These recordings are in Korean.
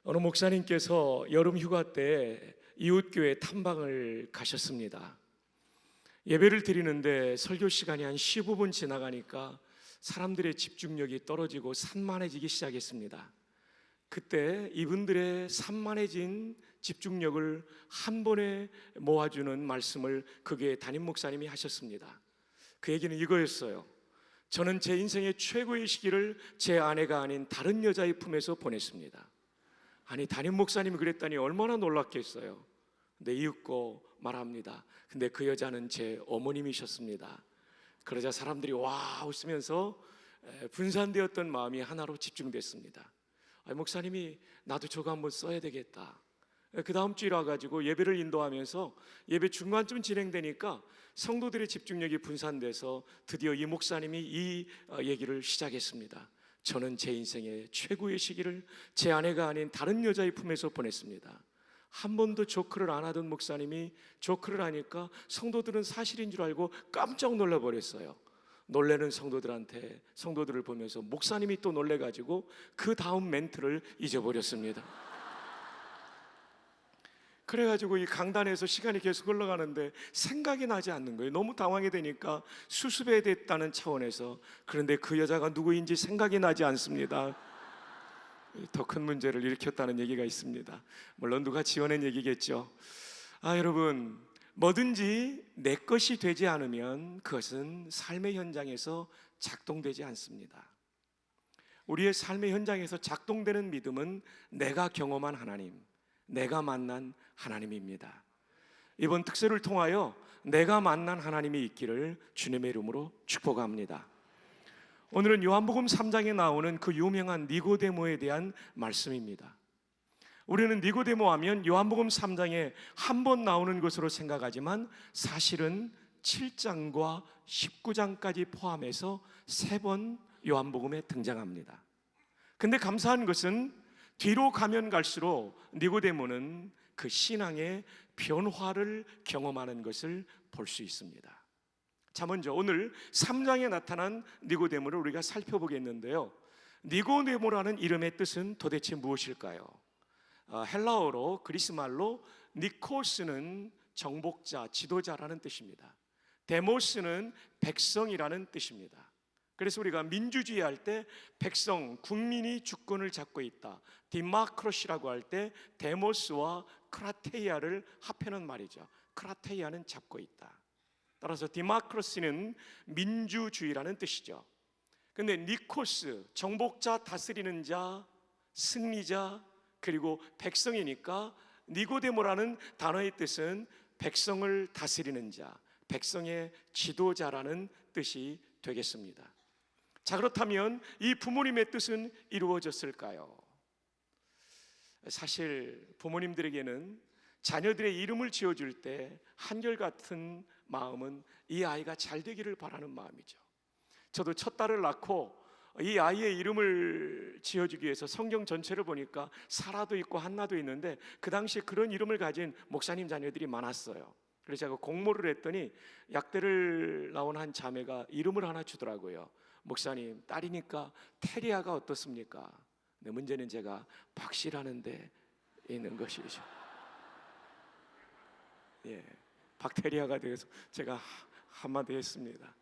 어느 목사님께서 여름 휴가 때 이웃교회 탐방을 가셨습니다. 예배를 드리는데 설교 시간이 한 15분 지나가니까 사람들의 집중력이 떨어지고 산만해지기 시작했습니다. 그때 이분들의 산만해진 집중력을 한 번에 모아주는 말씀을 그 교회 담임 목사님이 하셨습니다. 그 얘기는 이거였어요. 저는 제 인생의 최고의 시기를 제 아내가 아닌 다른 여자의 품에서 보냈습니다. 아니, 담임 목사님이 그랬다니 얼마나 놀랐겠어요. 근데 이윽고 말합니다. 근데 그 여자는 제 어머님이셨습니다. 그러자 사람들이 와 웃으면서 분산되었던 마음이 하나로 집중됐습니다. 목사님이 나도 저거 한번 써야 되겠다. 그 다음 주에 와가지고 예배를 인도하면서 예배 중간쯤 진행되니까 성도들의 집중력이 분산돼서 드디어 이 목사님이 이 얘기를 시작했습니다. 저는 제 인생의 최고의 시기를 제 아내가 아닌 다른 여자의 품에서 보냈습니다. 한 번도 조크를 안 하던 목사님이 조크를 하니까 성도들은 사실인 줄 알고 깜짝 놀라버렸어요. 놀래는 성도들을 보면서 목사님이 또 놀래가지고 그 다음 멘트를 잊어버렸습니다. 그래가지고 이 강단에서 시간이 계속 흘러가는데 생각이 나지 않는 거예요. 너무 당황이 되니까 수습해야 됐다는 차원에서. 그런데 그 여자가 누구인지 생각이 나지 않습니다. 더 큰 문제를 일으켰다는 얘기가 있습니다. 물론 누가 지어낸 얘기겠죠. 여러분, 뭐든지 내 것이 되지 않으면 그것은 삶의 현장에서 작동되지 않습니다. 우리의 삶의 현장에서 작동되는 믿음은 내가 경험한 하나님, 내가 만난 하나님입니다. 이번 특세를 통하여 내가 만난 하나님이 있기를 주님의 이름으로 축복합니다. 오늘은 요한복음 3장에 나오는 그 유명한 니고데모에 대한 말씀입니다. 우리는 니고데모 하면 요한복음 3장에 한 번 나오는 것으로 생각하지만 사실은 7장과 19장까지 포함해서 3번 요한복음에 등장합니다. 근데 감사한 것은 뒤로 가면 갈수록 니고데모는 그 신앙의 변화를 경험하는 것을 볼 수 있습니다. 자, 먼저 오늘 3장에 나타난 니고데모를 우리가 살펴보겠는데요. 니고데모라는 이름의 뜻은 도대체 무엇일까요? 헬라어로 그리스말로 니코스는 정복자, 지도자라는 뜻입니다. 데모스는 백성이라는 뜻입니다. 그래서 우리가 민주주의 할 때 백성, 국민이 주권을 잡고 있다, 디마크로시라고 할 때 데모스와 크라테이아를 합해놓은 말이죠. 크라테이아는 잡고 있다. 따라서 디마크로시는 민주주의라는 뜻이죠. 근데 니코스, 정복자, 다스리는 자, 승리자, 그리고 백성이니까 니고데모라는 단어의 뜻은 백성을 다스리는 자, 백성의 지도자라는 뜻이 되겠습니다. 자, 그렇다면 이 부모님의 뜻은 이루어졌을까요? 사실 부모님들에게는 자녀들의 이름을 지어줄 때 한결같은 마음은 이 아이가 잘 되기를 바라는 마음이죠. 저도 첫 딸을 낳고 이 아이의 이름을 지어주기 위해서 성경 전체를 보니까 사라도 있고 한나도 있는데 그 당시에 그런 이름을 가진 목사님 자녀들이 많았어요. 그래서 제가 공모를 했더니 약대를 나온 한 자매가 이름을 하나 주더라고요. 목사님, 딸이니까 테리아가 어떻습니까? 근데 문제는 제가 박씨라는 데 있는 것이죠. 박테리아가 되어서 제가 한마디 했습니다.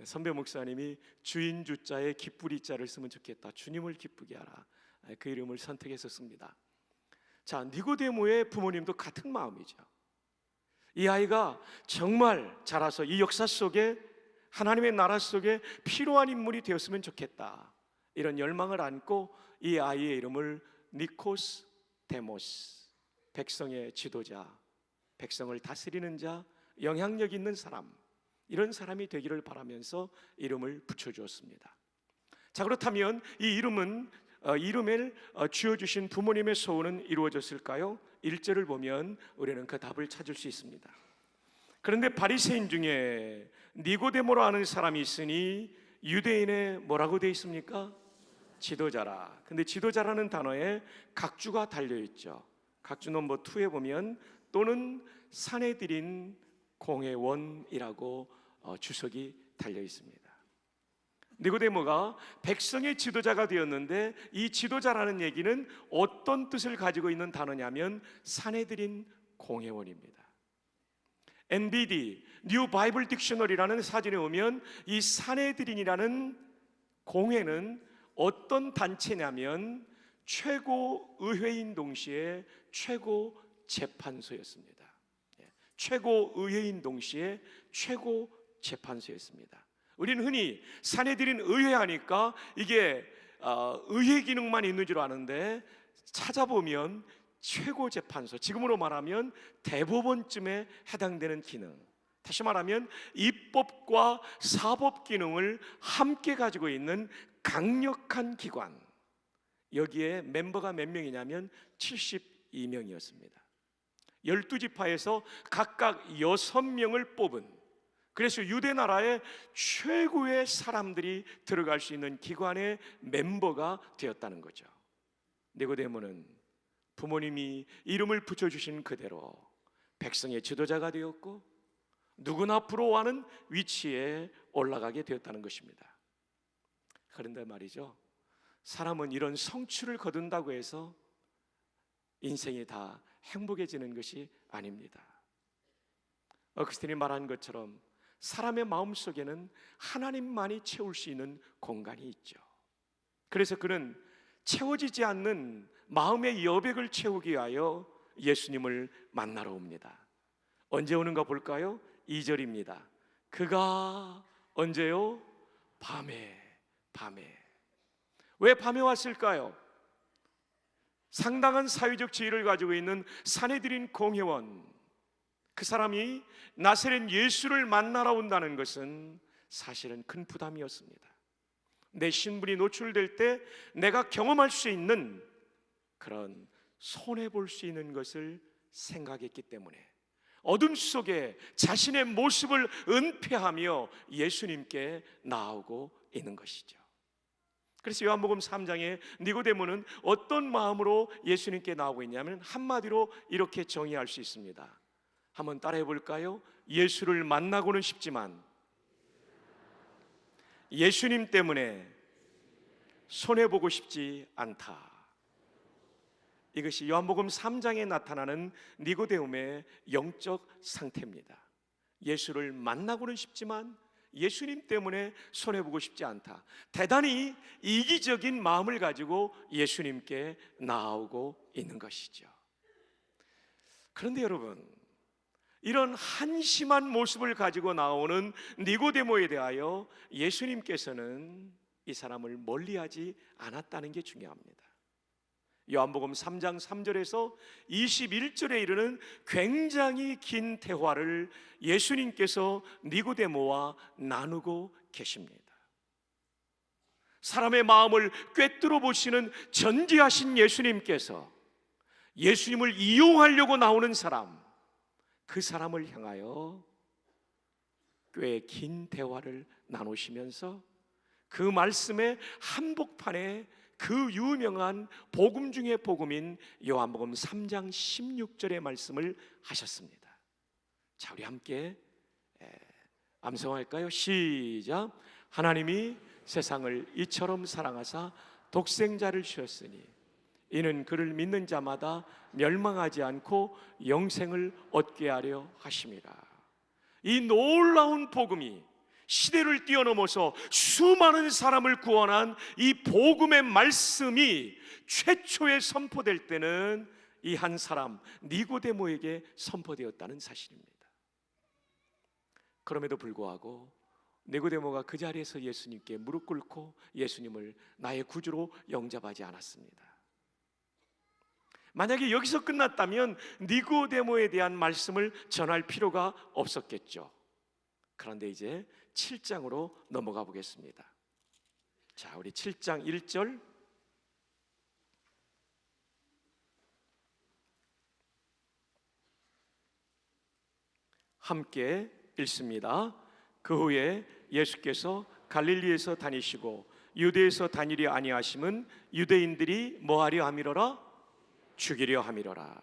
선배 목사님이 주인 주자에 기쁘리 자를 쓰면 좋겠다, 주님을 기쁘게 하라, 그 이름을 선택했었습니다. 자, 니고데모의 부모님도 같은 마음이죠. 이 아이가 정말 자라서 이 역사 속에 하나님의 나라 속에 필요한 인물이 되었으면 좋겠다, 이런 열망을 안고 이 아이의 이름을 니코스 데모스, 백성의 지도자, 백성을 다스리는 자, 영향력 있는 사람, 이런 사람이 되기를 바라면서 이름을 붙여주었습니다. 자, 그렇다면 이 이름을 지어주신 부모님의 소원은 이루어졌을까요? 1절을 보면 우리는 그 답을 찾을 수 있습니다. 그런데 바리새인 중에 니고데모라 하는 사람이 있으니 유대인의 뭐라고 되어 있습니까? 지도자라. 근데 지도자라는 단어에 각주가 달려있죠. 각주 넘버 2에 보면 또는 사내들인 공회원이라고 주석이 달려 있습니다. 니고데모가 백성의 지도자가 되었는데, 이 지도자라는 얘기는 어떤 뜻을 가지고 있는 단어냐면 산헤드린 공회원입니다. NBD 뉴 바이블 딕셔너리라는 사전에 오면 이 산헤드린이라는 공회는 어떤 단체냐면 최고 의회인 동시에 최고 재판소였습니다. 최고 의회인 동시에 최고 재판소였습니다. 우리는 흔히 산헤드린 의회 하니까 이게 의회 기능만 있는 줄 아는데, 찾아보면 최고 재판소, 지금으로 말하면 대법원쯤에 해당되는 기능, 다시 말하면 입법과 사법 기능을 함께 가지고 있는 강력한 기관, 여기에 멤버가 몇 명이냐면 72명이었습니다. 12지파에서 각각 6명을 뽑은, 그래서 유대 나라의 최고의 사람들이 들어갈 수 있는 기관의 멤버가 되었다는 거죠. 니고데모는 부모님이 이름을 붙여주신 그대로 백성의 지도자가 되었고, 누구나 부러워하는 위치에 올라가게 되었다는 것입니다. 그런데 말이죠, 사람은 이런 성취를 거둔다고 해서 인생이 다 행복해지는 것이 아닙니다. 어거스틴이 말한 것처럼 사람의 마음속에는 하나님만이 채울 수 있는 공간이 있죠. 그래서 그는 채워지지 않는 마음의 여백을 채우기 위하여 예수님을 만나러 옵니다. 언제 오는가 볼까요? 2절입니다. 그가 언제요? 밤에. 왜 밤에 왔을까요? 상당한 사회적 지위를 가지고 있는 산헤드린 공회원, 그 사람이 나사렛 예수를 만나러 온다는 것은 사실은 큰 부담이었습니다. 내 신분이 노출될 때 내가 경험할 수 있는 그런 손해볼 수 있는 것을 생각했기 때문에 어둠 속에 자신의 모습을 은폐하며 예수님께 나오고 있는 것이죠. 그래서 요한복음 3장에 니고데모는 어떤 마음으로 예수님께 나오고 있냐면 한마디로 이렇게 정의할 수 있습니다. 한번 따라해 볼까요? 예수를 만나고는 싶지만 예수님 때문에 손해보고 싶지 않다. 이것이 요한복음 3장에 나타나는 니고데모의 영적 상태입니다. 예수를 만나고는 싶지만 예수님 때문에 손해보고 싶지 않다. 대단히 이기적인 마음을 가지고 예수님께 나오고 있는 것이죠. 그런데 여러분, 이런 한심한 모습을 가지고 나오는 니고데모에 대하여 예수님께서는 이 사람을 멀리하지 않았다는 게 중요합니다. 요한복음 3장 3절에서 21절에 이르는 굉장히 긴 대화를 예수님께서 니고데모와 나누고 계십니다. 사람의 마음을 꿰뚫어 보시는 전지하신 예수님께서 예수님을 이용하려고 나오는 사람, 그 사람을 향하여 꽤 긴 대화를 나누시면서 그 말씀의 한복판에 그 유명한 복음 중의 복음인 요한복음 3장 16절의 말씀을 하셨습니다. 자, 우리 함께 암송할까요? 시작. 하나님이 세상을 이처럼 사랑하사 독생자를 주셨으니 이는 그를 믿는 자마다 멸망하지 않고 영생을 얻게 하려 하심이라. 이 놀라운 복음이 시대를 뛰어넘어서 수많은 사람을 구원한 이 복음의 말씀이 최초에 선포될 때는 이 한 사람 니고데모에게 선포되었다는 사실입니다. 그럼에도 불구하고 니고데모가 그 자리에서 예수님께 무릎 꿇고 예수님을 나의 구주로 영접하지 않았습니다. 만약에 여기서 끝났다면 니고데모에 대한 말씀을 전할 필요가 없었겠죠. 그런데 이제 7장으로 넘어가 보겠습니다. 자, 우리 7장 1절 함께 읽습니다. 그 후에 예수께서 갈릴리에서 다니시고 유대에서 다니려 아니하심은 유대인들이 뭐하려 함이로라? 죽이려 함이로라.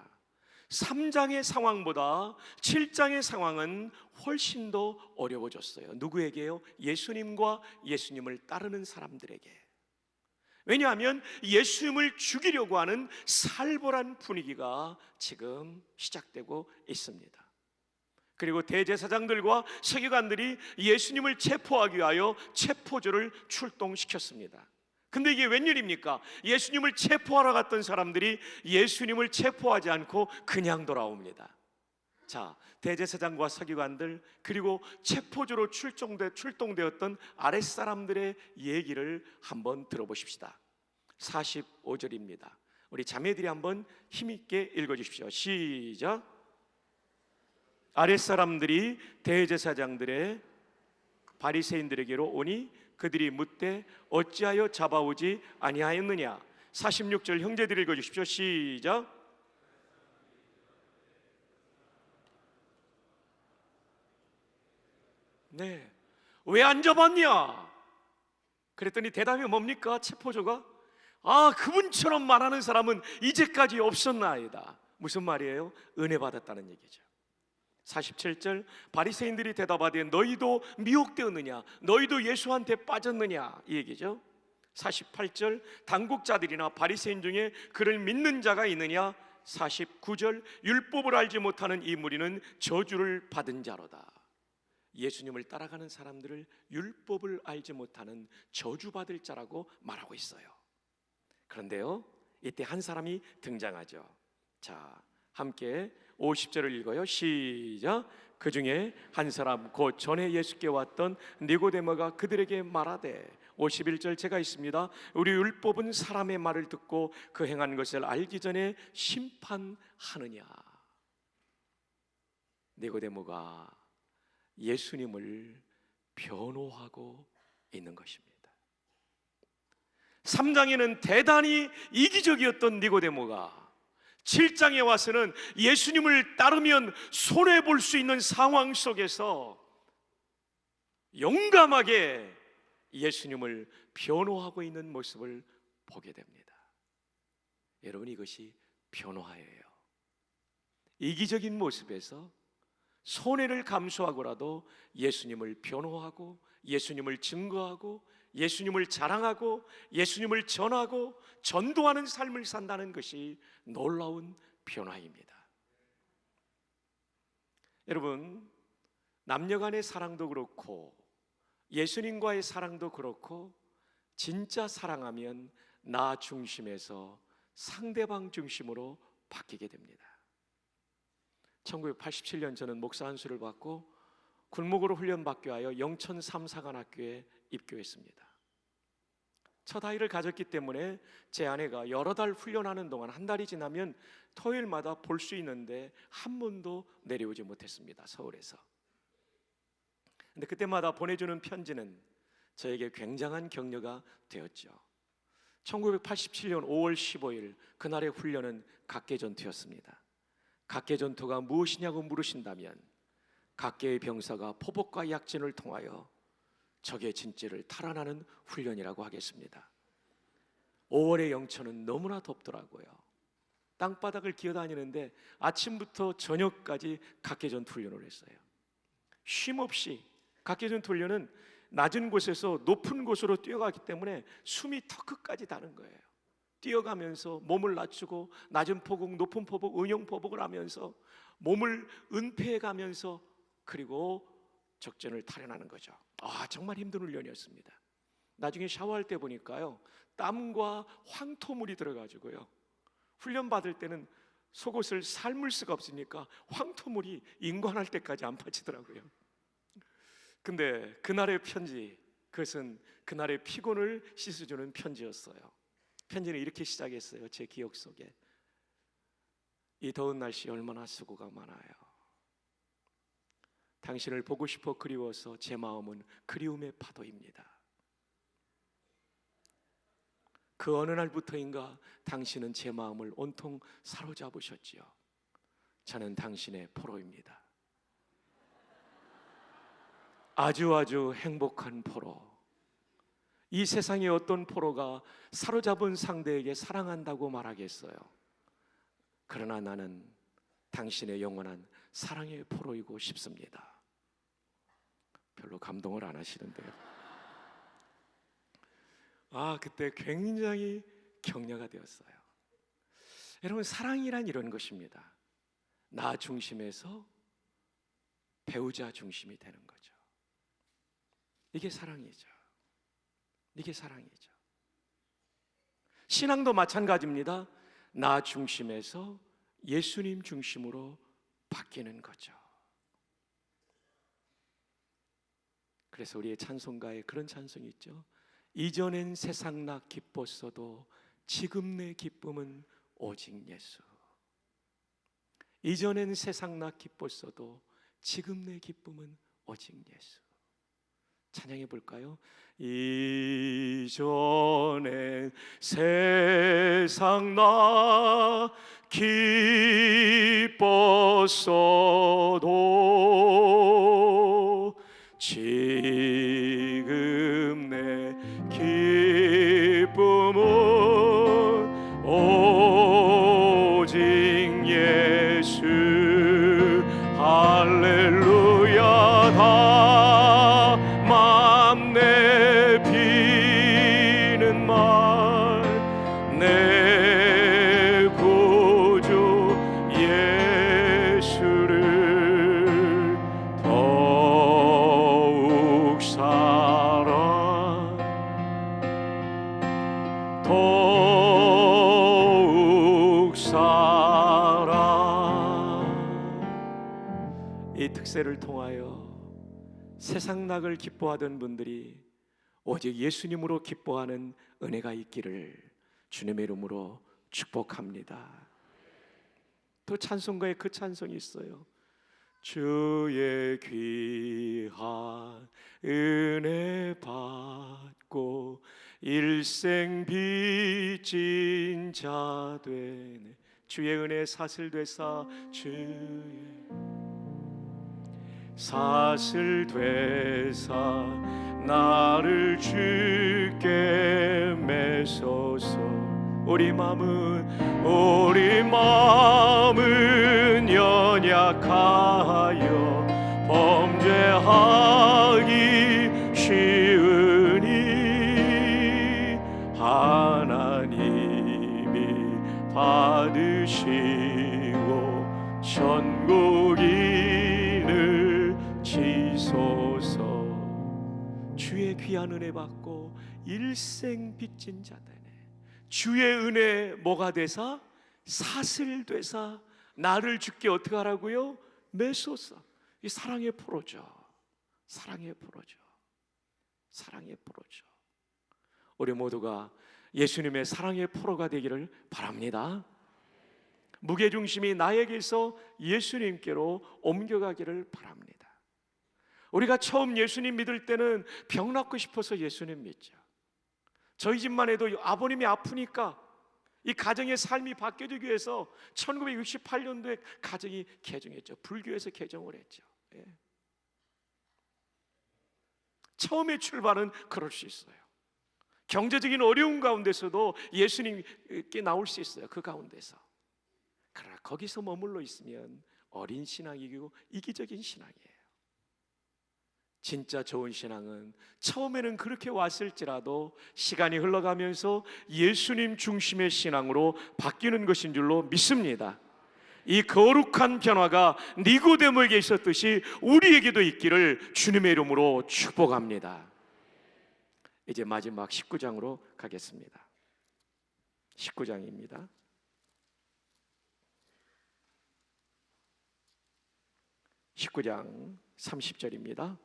3장의 상황보다 7장의 상황은 훨씬 더 어려워졌어요. 누구에게요? 예수님과 예수님을 따르는 사람들에게. 왜냐하면 예수님을 죽이려고 하는 살벌한 분위기가 지금 시작되고 있습니다. 그리고 대제사장들과 서기관들이 예수님을 체포하기 위하여 체포조를 출동시켰습니다. 근데 이게 웬일입니까? 예수님을 체포하러 갔던 사람들이 예수님을 체포하지 않고 그냥 돌아옵니다. 자, 대제사장과 서기관들 그리고 체포조로 출동되었던 아랫사람들의 얘기를 한번 들어보십시다. 45절입니다. 우리 자매들이 한번 힘있게 읽어주십시오. 시작. 아랫사람들이 대제사장들의 바리새인들에게로 오니 그들이 묻되 어찌하여 잡아오지 아니하였느냐. 46절 형제들 읽어주십시오. 시작. 네, 왜 안 잡았냐? 그랬더니 대답이 뭡니까? 체포조가 그분처럼 말하는 사람은 이제까지 없었나이다. 무슨 말이에요? 은혜 받았다는 얘기죠. 47절 바리새인들이 대답하되 너희도 미혹되었느냐? 너희도 예수한테 빠졌느냐? 이 얘기죠. 48절 당국자들이나 바리새인 중에 그를 믿는 자가 있느냐? 49절 율법을 알지 못하는 이 무리는 저주를 받은 자로다. 예수님을 따라가는 사람들을 율법을 알지 못하는 저주받을 자라고 말하고 있어요. 그런데요, 이때 한 사람이 등장하죠. 자, 함께 50절을 읽어요. 시작. 그 중에 한 사람 곧 전에 예수께 왔던 니고데모가 그들에게 말하되 51절 제가 있습니다. 우리 율법은 사람의 말을 듣고 그 행한 것을 알기 전에 심판하느냐. 니고데모가 예수님을 변호하고 있는 것입니다. 3장에는 대단히 이기적이었던 니고데모가 7장에 와서는 예수님을 따르면 손해볼 수 있는 상황 속에서 용감하게 예수님을 변호하고 있는 모습을 보게 됩니다. 여러분, 이것이 변호하예요. 이기적인 모습에서 손해를 감수하고라도 예수님을 변호하고 예수님을 증거하고 예수님을 자랑하고 예수님을 전하고 전도하는 삶을 산다는 것이 놀라운 변화입니다. 여러분, 남녀간의 사랑도 그렇고 예수님과의 사랑도 그렇고 진짜 사랑하면 나 중심에서 상대방 중심으로 바뀌게 됩니다. 1987년 저는 목사 안수를 받고 군목으로 훈련받기 위하여 영천 삼사관학교에 입교했습니다. 첫 아이를 가졌기 때문에 제 아내가 여러 달 훈련하는 동안 한 달이 지나면 토요일마다 볼 수 있는데 한 번도 내려오지 못했습니다. 서울에서. 근데 그때마다 보내주는 편지는 저에게 굉장한 격려가 되었죠. 1987년 5월 15일 그날의 훈련은 각계전투였습니다. 각계전투가 무엇이냐고 물으신다면 각계의 병사가 포복과 약진을 통하여 적의 진지를 탈환하는 훈련이라고 하겠습니다. 5월의 영천은 너무나 덥더라고요. 땅바닥을 기어다니는데 아침부터 저녁까지 각계전투 훈련을 했어요. 쉼없이. 각계전투 훈련은 낮은 곳에서 높은 곳으로 뛰어가기 때문에 숨이 턱끝까지 닿는 거예요. 뛰어가면서 몸을 낮추고 낮은 포복, 높은 포복, 응용 포복을 하면서 몸을 은폐해가면서 그리고 적전을 탈환하는 거죠. 정말 힘든 훈련이었습니다. 나중에 샤워할 때 보니까요, 땀과 황토물이 들어가지고요, 훈련 받을 때는 속옷을 삶을 수가 없으니까 황토물이 인관할 때까지 안 빠지더라고요. 근데 그날의 편지, 그것은 그날의 피곤을 씻어주는 편지였어요. 편지는 이렇게 시작했어요. 제 기억 속에. 이 더운 날씨 얼마나 수고가 많아요. 당신을 보고 싶어 그리워서 제 마음은 그리움의 파도입니다. 그 어느 날부터인가 당신은 제 마음을 온통 사로잡으셨지요. 저는 당신의 포로입니다. 아주 행복한 포로. 이 세상에 어떤 포로가 사로잡은 상대에게 사랑한다고 말하겠어요. 그러나 나는 당신의 영원한 사랑의 포로이고 싶습니다. 별로 감동을 안 하시는데요. 그때 굉장히 격려가 되었어요. 여러분, 사랑이란 이런 것입니다. 나 중심에서 배우자 중심이 되는 거죠. 이게 사랑이죠. 이게 사랑이죠. 신앙도 마찬가지입니다. 나 중심에서 예수님 중심으로 바뀌는 거죠. 그래서 우리의 찬송가에 그런 찬송이 있죠. 이전엔 세상 나 기뻤어도 지금 내 기쁨은 오직 예수. 이전엔 세상 나 기뻤어도 지금 내 기쁨은 오직 예수. 찬양해 볼까요? 이전엔 세상 나 기뻤어도 지금 내 기쁨은 오직 예수. 할렐루야. 다 맘 내비는 말 내 구주 예수를 더욱 사랑. 이 특세를 통하여 세상 낙을 기뻐하던 분들이 오직 예수님으로 기뻐하는 은혜가 있기를 주님의 이름으로 축복합니다. 또 찬송가에 그 찬송이 있어요. 주의 귀한 은혜 받고 일생 빚진 자 되네. 주의 은혜 사슬되사 주의 사슬되사 나를 주께 매소서. 우리 마음은 연약하여 범죄하기 쉬우니 하나님이 받으시고 천국인을 지소서. 주의 귀한 은혜 받고 일생 빚진 자 되네. 주의 은혜 뭐가 되사? 사슬되사 나를 주께 어떻게 하라고요? 매소서. 이 사랑의 포로죠. 사랑의 포로죠. 사랑의 포로죠. 우리 모두가 예수님의 사랑의 포로가 되기를 바랍니다. 무게중심이 나에게서 예수님께로 옮겨가기를 바랍니다. 우리가 처음 예수님 믿을 때는 병 낫고 싶어서 예수님 믿죠. 저희 집만 해도 아버님이 아프니까 이 가정의 삶이 바뀌어지기 위해서 1968년도에 가정이 개정했죠. 불교에서 개정을 했죠. 예. 처음의 출발은 그럴 수 있어요. 경제적인 어려운 가운데서도 예수님께 나올 수 있어요. 그 가운데서. 그러나 거기서 머물러 있으면 어린 신앙이고 이기적인 신앙이에요. 진짜 좋은 신앙은 처음에는 그렇게 왔을지라도 시간이 흘러가면서 예수님 중심의 신앙으로 바뀌는 것인 줄로 믿습니다. 이 거룩한 변화가 니고데모에게 있었듯이 우리에게도 있기를 주님의 이름으로 축복합니다. 이제 마지막 19장으로 가겠습니다. 19장입니다. 19장 30절입니다.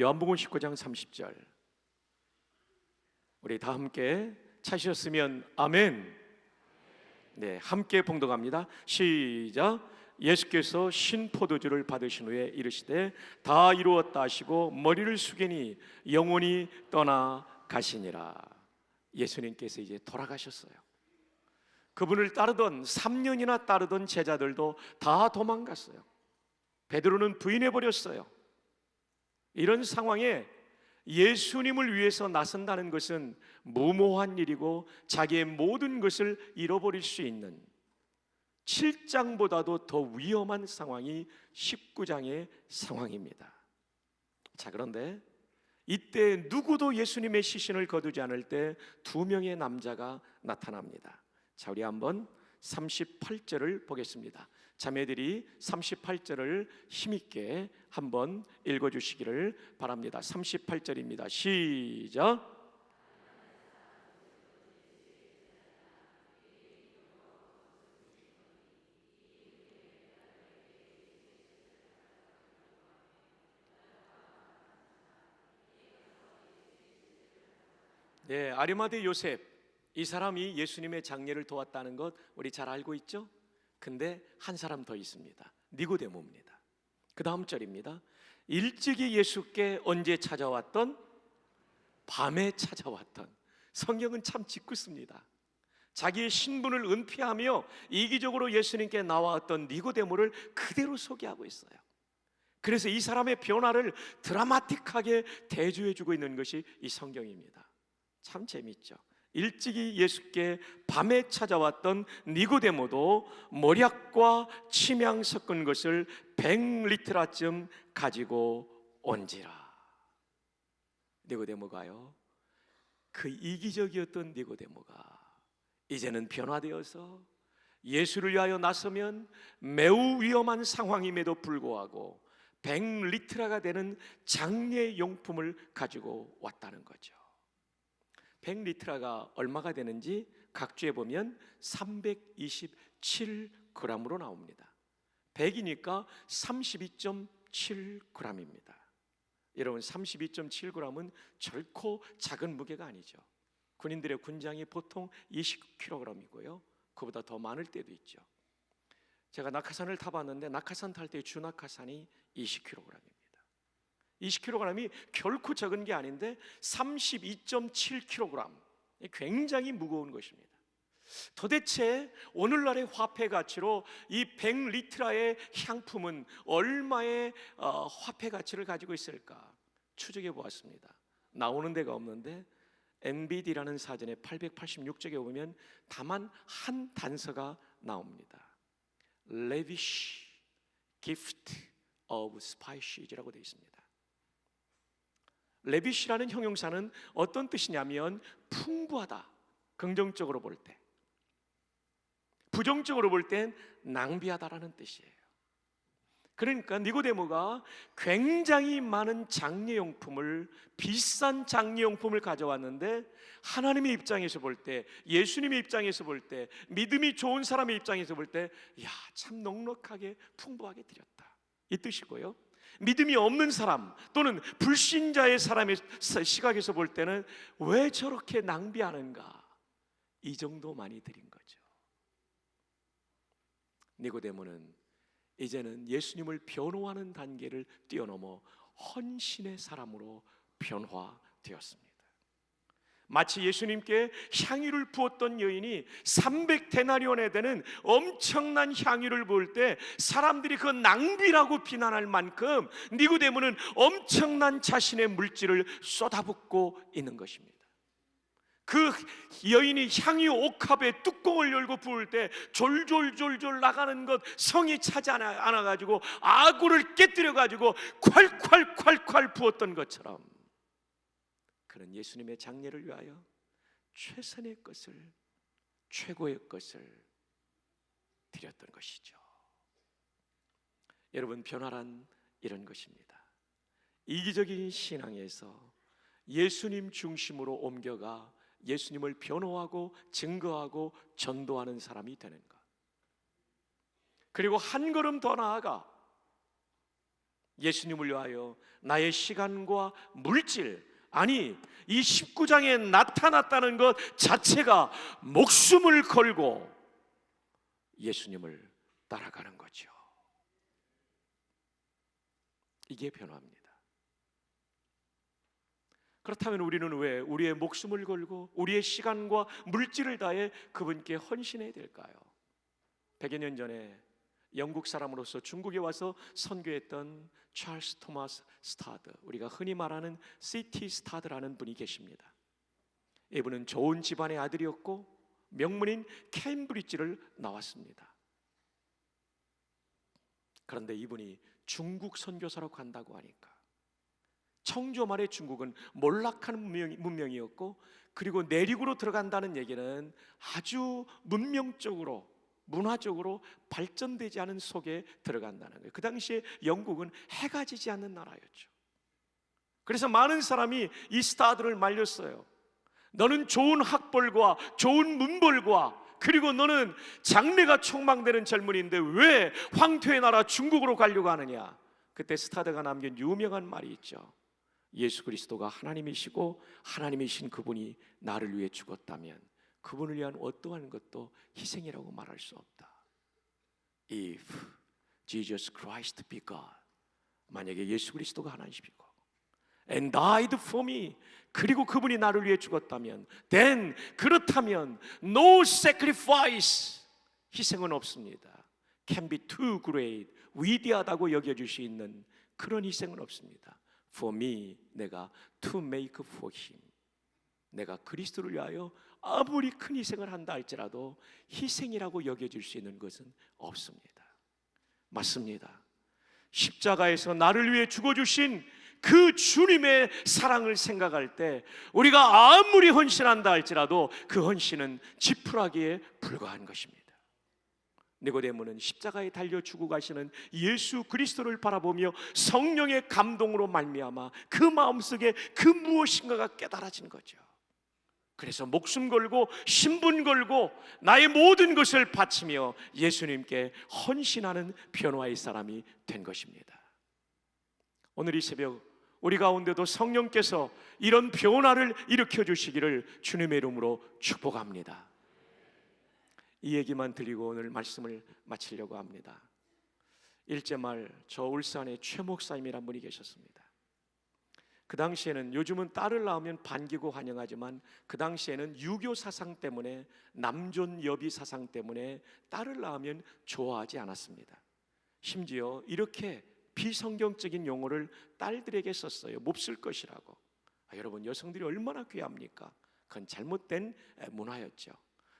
요한복음 19장 30절. 우리 다 함께 찾으셨으면 아멘. 네, 함께 봉독합니다. 시작. 예수께서 신포도주를 받으신 후에 이르시되 다 이루었다 하시고 머리를 숙이니 영혼이 떠나 가시니라. 예수님께서 이제 돌아가셨어요. 그분을 따르던 3년이나 따르던 제자들도 다 도망갔어요. 베드로는 부인해버렸어요. 이런 상황에 예수님을 위해서 나선다는 것은 무모한 일이고 자기의 모든 것을 잃어버릴 수 있는 7장보다도 더 위험한 상황이 19장의 상황입니다. 자, 그런데 이때 누구도 예수님의 시신을 거두지 않을 때 두 명의 남자가 나타납니다. 자, 우리 한번 38절을 보겠습니다. 자매들이 38절을 힘있게 한번 읽어주시기를 바랍니다. 38절입니다. 시작. 네, 아리마대 요셉, 이 사람이 예수님의 장례를 도왔다는 것 우리 잘 알고 있죠? 근데 한 사람 더 있습니다. 니고데모입니다. 그 다음 절입니다. 일찍이 예수께 언제 찾아왔던? 밤에 찾아왔던. 성경은 참 짓궂습니다. 자기의 신분을 은폐하며 이기적으로 예수님께 나왔던 니고데모를 그대로 소개하고 있어요. 그래서 이 사람의 변화를 드라마틱하게 대조해주고 있는 것이 이 성경입니다. 참 재미있죠. 일찍이 예수께 밤에 찾아왔던 니고데모도 모략과 침향 섞은 것을 100리트라쯤 가지고 온지라. 니고데모가요, 그 이기적이었던 니고데모가 이제는 변화되어서 예수를 위하여 나서면 매우 위험한 상황임에도 불구하고 100리트라가 되는 장례 용품을 가지고 왔다는 거죠. 100리트라가 얼마가 되는지 각주에 보면 327g으로 나옵니다. 100이니까 32.7g입니다. 여러분, 32.7g은 결코 작은 무게가 아니죠. 군인들의 군장이 보통 20kg이고요. 그보다 더 많을 때도 있죠. 제가 낙하산을 타봤는데 낙하산 탈 때 주낙하산이 20kg입니다. 20kg이 결코 적은 게 아닌데 32.7kg, 굉장히 무거운 것입니다. 도대체 오늘날의 화폐 가치로 이 100리트라의 향품은 얼마의 화폐 가치를 가지고 있을까 추적해 보았습니다. 나오는 데가 없는데 MBD라는 사전에 886쪽에 보면 다만 한 단서가 나옵니다. Lavish gift of spicies라고 되어 있습니다. 레비시라는 형용사는 어떤 뜻이냐면 풍부하다, 긍정적으로 볼 때. 부정적으로 볼 땐 낭비하다라는 뜻이에요. 그러니까 니고데모가 굉장히 많은 장례용품을, 비싼 장례용품을 가져왔는데 하나님의 입장에서 볼 때, 예수님의 입장에서 볼 때, 믿음이 좋은 사람의 입장에서 볼 때, 야, 참 넉넉하게 풍부하게 드렸다, 이 뜻이고요. 믿음이 없는 사람 또는 불신자의 사람의 시각에서 볼 때는 왜 저렇게 낭비하는가, 이 정도 많이 드린 거죠. 니고데모는 이제는 예수님을 변호하는 단계를 뛰어넘어 헌신의 사람으로 변화되었습니다. 마치 예수님께 향유를 부었던 여인이 300데나리온에 되는 엄청난 향유를 부을 때 사람들이 그 낭비라고 비난할 만큼 니고데모는 엄청난 자신의 물질을 쏟아붓고 있는 것입니다. 그 여인이 향유 옥합에 뚜껑을 열고 부을 때 졸졸졸졸 나가는 것 성이 차지 않아가지고 아구를 깨뜨려가지고 콸콸콸콸 부었던 것처럼, 그는 예수님의 장례를 위하여 최선의 것을, 최고의 것을 드렸던 것이죠. 여러분, 변화란 이런 것입니다. 이기적인 신앙에서 예수님 중심으로 옮겨가 예수님을 변호하고 증거하고 전도하는 사람이 되는 것. 그리고 한 걸음 더 나아가 예수님을 위하여 나의 시간과 물질, 아니 이 19장에 나타났다는 것 자체가 목숨을 걸고 예수님을 따라가는 거죠. 이게 변화입니다. 그렇다면 우리는 왜 우리의 목숨을 걸고 우리의 시간과 물질을 다해 그분께 헌신해야 될까요? 100여 년 전에 영국 사람으로서 중국에 와서 선교했던 찰스 토마스 스타드, 우리가 흔히 말하는 시티 스타드라는 분이 계십니다. 이분은 좋은 집안의 아들이었고 명문인 케임브리지를 나왔습니다. 그런데 이분이 중국 선교사로 간다고 하니까, 청조 말의 중국은 몰락한 문명이었고, 그리고 내륙으로 들어간다는 얘기는 아주 문명적으로 문화적으로 발전되지 않은 속에 들어간다는 거예요. 그 당시에 영국은 해가 지지 않는 나라였죠. 그래서 많은 사람이 이 스타들을 말렸어요. 너는 좋은 학벌과 좋은 문벌과 그리고 너는 장래가 촉망되는 젊은이인데 왜 황토의 나라 중국으로 가려고 하느냐. 그때 스타드가 남긴 유명한 말이 있죠. 예수 그리스도가 하나님이시고 하나님이신 그분이 나를 위해 죽었다면 그분을 위한 어떠한 것도 희생이라고 말할 수 없다. If Jesus Christ be God, 만약에 예수 그리스도가 하나님이시고 and died for me, 그리고 그분이 나를 위해 죽었다면 then, 그렇다면 no sacrifice, 희생은 없습니다. can be too great, 위대하다고 여겨줄 수 있는 그런 희생은 없습니다. For me, 내가 to make for him, 내가 그리스도를 위하여 아무리 큰 희생을 한다 할지라도 희생이라고 여겨질 수 있는 것은 없습니다. 맞습니다. 십자가에서 나를 위해 죽어주신 그 주님의 사랑을 생각할 때 우리가 아무리 헌신한다 할지라도 그 헌신은 지푸라기에 불과한 것입니다. 니고데모는 십자가에 달려 죽어 가시는 예수 그리스도를 바라보며 성령의 감동으로 말미암아 그 마음속에 그 무엇인가가 깨달아진 거죠. 그래서 목숨 걸고 신분 걸고 나의 모든 것을 바치며 예수님께 헌신하는 변화의 사람이 된 것입니다. 오늘 이 새벽 우리 가운데도 성령께서 이런 변화를 일으켜 주시기를 주님의 이름으로 축복합니다. 이 얘기만 드리고 오늘 말씀을 마치려고 합니다. 일제말 저 울산에 최 목사님이란 분이 계셨습니다. 그 당시에는, 요즘은 딸을 낳으면 반기고 환영하지만 그 당시에는 유교 사상 때문에, 남존 여비 사상 때문에 딸을 낳으면 좋아하지 않았습니다. 심지어 이렇게 비성경적인 용어를 딸들에게 썼어요. 몹쓸 것이라고. 여러분, 여성들이 얼마나 귀합니까? 그건 잘못된 문화였죠.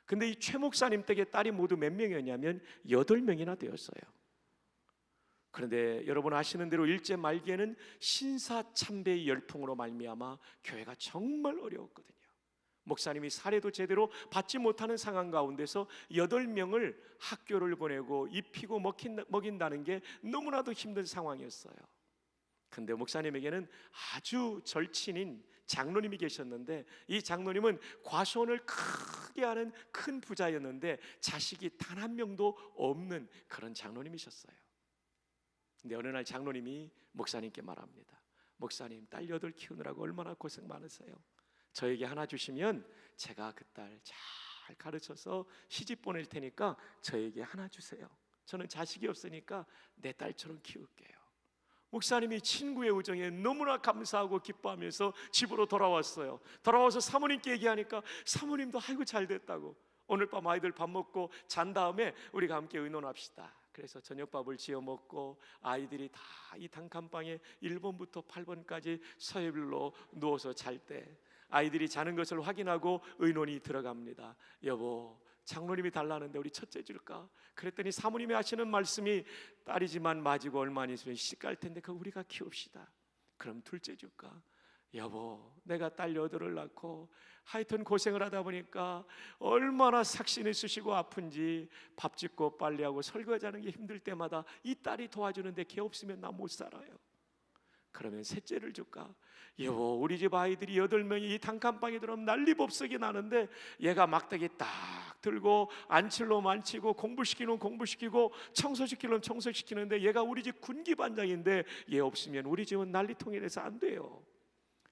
근데 이 최 목사님 댁에 딸이 모두 몇 명이었냐면 8명이나 되었어요. 그런데 여러분 아시는 대로 일제 말기에는 신사참배의 열풍으로 말미암아 교회가 정말 어려웠거든요. 목사님이 사례도 제대로 받지 못하는 상황 가운데서 8명을 학교를 보내고 입히고 먹인다는 게 너무나도 힘든 상황이었어요. 근데 목사님에게는 아주 절친인 장로님이 계셨는데, 이 장로님은 과수원을 크게 하는 큰 부자였는데 자식이 단 한 명도 없는 그런 장로님이셨어요. 근데 어느 날 장로님이 목사님께 말합니다. 목사님, 딸 8 키우느라고 얼마나 고생 많으세요. 저에게 하나 주시면 제가 그 딸 잘 가르쳐서 시집 보낼 테니까 저에게 하나 주세요. 저는 자식이 없으니까 내 딸처럼 키울게요. 목사님이 친구의 우정에 너무나 감사하고 기뻐하면서 집으로 돌아왔어요. 돌아와서 사모님께 얘기하니까 사모님도 아이고 잘 됐다고. 오늘 밤 아이들 밥 먹고 잔 다음에 우리가 함께 의논합시다. 그래서 저녁밥을 지어 먹고 아이들이 다 이 단칸방에 1번부터 8번까지 서열로 누워서 잘 때 아이들이 자는 것을 확인하고 의논이 들어갑니다. 여보, 장로님이 달라는데 우리 첫째 줄까? 그랬더니 사모님이 하시는 말씀이, 딸이지만 맞이고 얼마 안 있으면 시집갈 텐데 그거 우리가 키웁시다. 그럼 둘째 줄까? 여보, 내가 딸 8을 낳고 하여튼 고생을 하다 보니까 얼마나 삭신이 쑤시고 아픈지 밥 짓고 빨래하고 설거지하는 게 힘들 때마다 이 딸이 도와주는데 걔 없으면 나 못 살아요. 그러면 셋째를 줄까? 여보, 우리 집 아이들이 8명이 이 단칸방에 들어오면 난리법석이 나는데 얘가 막대기 딱 들고 안칠로 만치고 공부시키는 공부시키고 청소시키는 청소시키는데 얘가 우리 집 군기반장인데 얘 없으면 우리 집은 난리통이 돼서 안 돼요.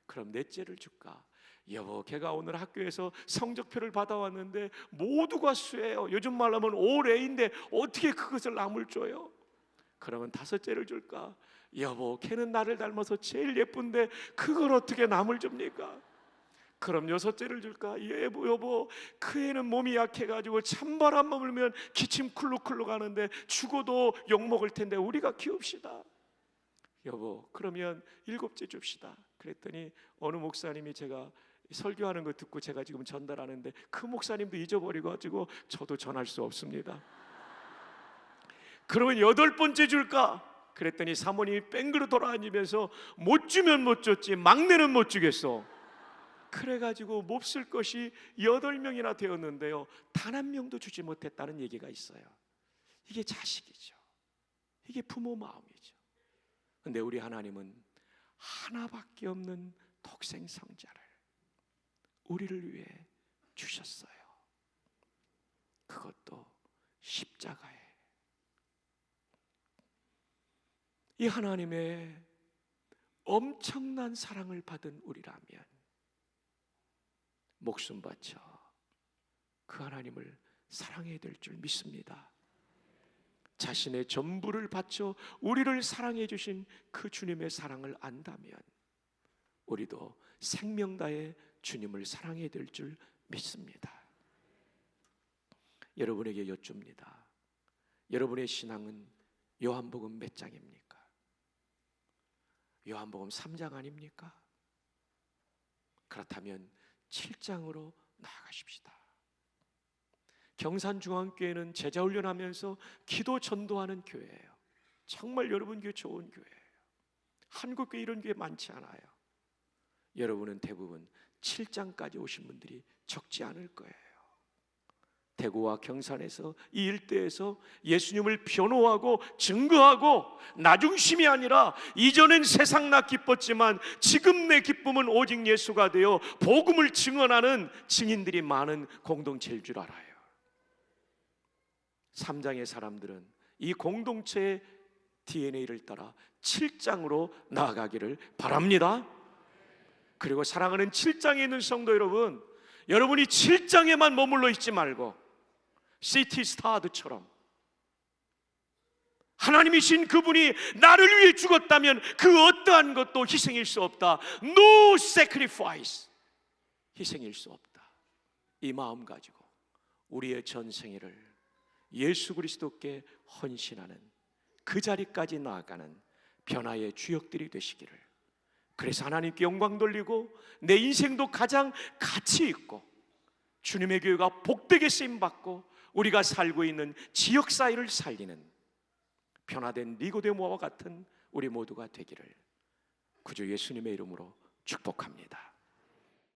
그럼 넷째를 줄까? 여보, 걔가 오늘 학교에서 성적표를 받아왔는데 모두가 수예요. 요즘 말로 하면 올해인데 어떻게 그것을 남을 줘요? 그러면 다섯째를 줄까? 여보, 걔는 나를 닮아서 제일 예쁜데 그걸 어떻게 남을 줍니까? 그럼 여섯째를 줄까? 여보, 그 애는 몸이 약해가지고 찬바람만 불면 기침 쿨룩쿨룩 하는데 죽어도 욕먹을 텐데 우리가 키웁시다. 여보, 그러면 일곱째 줍시다. 그랬더니 어느 목사님이 제가 설교하는 거 듣고 제가 지금 전달하는데 그 목사님도 잊어버리고 가지고 저도 전할 수 없습니다. 그러면 여덟 번째 줄까? 그랬더니 사모님이 뺑그러 돌아다니면서 못 주면 못 줬지 막내는 못 주겠어. 그래가지고 몹쓸 것이 8명이나 되었는데요, 단 한 명도 주지 못했다는 얘기가 있어요. 이게 자식이죠. 이게 부모 마음이죠. 근데 우리 하나님은 하나밖에 없는 독생 성자를 우리를 위해 주셨어요. 그것도 십자가에. 이 하나님의 엄청난 사랑을 받은 우리라면 목숨 바쳐 그 하나님을 사랑해야 될 줄 믿습니다. 자신의 전부를 바쳐 우리를 사랑해 주신 그 주님의 사랑을 안다면 우리도 생명 다해 주님을 사랑해야 될 줄 믿습니다. 여러분에게 여쭙니다. 여러분의 신앙은 요한복음 몇 장입니까? 요한복음 3장 아닙니까? 그렇다면 7장으로 나아가십시다. 경산중앙교회는 제자훈련하면서 기도 전도하는 교회예요. 정말 여러분 교회 좋은 교회예요. 한국교회 이런 교회 많지 않아요. 여러분은 대부분 7장까지 오신 분들이 적지 않을 거예요. 대구와 경산에서 이 일대에서 예수님을 변호하고 증거하고 나 중심이 아니라 이전엔 세상 나 기뻤지만 지금 내 기쁨은 오직 예수가 되어 복음을 증언하는 증인들이 많은 공동체일 줄 알아요. 3장의 사람들은 이 공동체의 DNA를 따라 7장으로 나아가기를 바랍니다. 그리고 사랑하는 7장에 있는 성도 여러분, 여러분이 7장에만 머물러 있지 말고 시티 스타드처럼 하나님이신 그분이 나를 위해 죽었다면 그 어떠한 것도 희생일 수 없다. No sacrifice, 희생일 수 없다. 이 마음 가지고 우리의 전생애를 예수 그리스도께 헌신하는 그 자리까지 나아가는 변화의 주역들이 되시기를, 그래서 하나님께 영광 돌리고 내 인생도 가장 가치 있고 주님의 교회가 복되게 쓰임받고 우리가 살고 있는 지역사회를 살리는 변화된 니고데모와 같은 우리 모두가 되기를 구주 예수님의 이름으로 축복합니다.